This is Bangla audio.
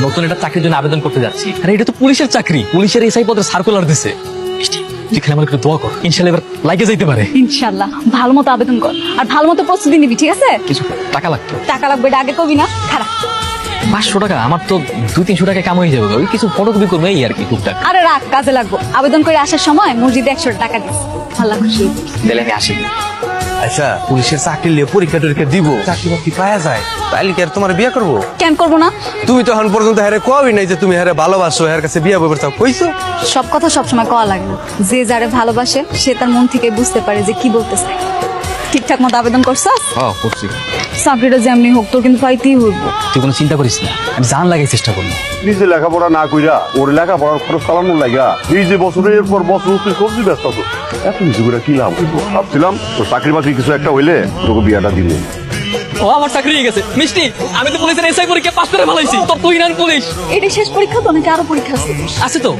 নতুন একটা চাকরির জন্য আবেদন করতে যাচ্ছি। আরে এটা তো পুলিশের চাকরি, পুলিশের এসআই পদের সার্কুলার দিছে। যেখানে আমার একটু দোয়া কর, ইনশাল্লাহ এবার লাগে যাইতে পারে। ইনশাআল্লাহ ভালো মতো আবেদন কর আর ভালো মতো প্রস্তুতি নিবি, ঠিক আছে? কিছু টাকা লাগতো, টাকা লাগবে, এটা আগে কবি না, খারাপ। 500 টাকা আমার তো 200-300 টাকা কাম হয়ে যাবে। ওই কিছু ফটোকপি করবো এই আর কি, টুকটাক। আরে রাখ, কাজে লাগবো। আবেদন করে আসার সময় মসজিদে 100 টাকা দিস। আল্লাহ খুশি। তাহলে আমি আসি। আচ্ছা, পুলিশের চাকরি নিয়ে পরীক্ষা টরীক্ষা দিব, চাকরি বাকরি পাওয়া যায়, তাইলে কি আর তোমার বিয়ে করবো? কেন করবো না? তুমি তো এখন পর্যন্ত হ্যারে কবই নাই যে তুমি হ্যারে ভালোবাসো, হ্যার কাছে বিয়ে বইবার চাও, কইছো? সব কথা সবসময় কওয়া লাগে না। যে যারে ভালোবাসে সে তার মন থেকে বুঝতে পারে যে কি বলতেছে। ঠিকঠাক মতো আবেদন করছ? হ্যাঁ করছি। চাকরিটা যেমনি হোক তোর কিন্তু পাইতেই হইব। তুই কোনো চিন্তা করিস না, আমি জান লাগাই চেষ্টা করবো। নিজে লেখাপড়া না কইরা ওর লেখাপড়ার খরচ চালানোর লাগা এই যে বছরের পর বছর তুই সবজি ব্যস্ত আছো, এত কিছু করে কি লাভ হইব? ভাবছিলাম তোর চাকরি বাকরি কিছু একটা হইলে তোকে বিয়াটা দিব। ও আমার চাকরি হয়ে গেছে। মিষ্টি, আমি তো পুলিশের এসআই পরীক্ষা পাস করে ভালোইছি। তো তুই না পুলিশ। এটা শেষ পরীক্ষা তো নাকি আরো পরীক্ষা আছে? আছে তো।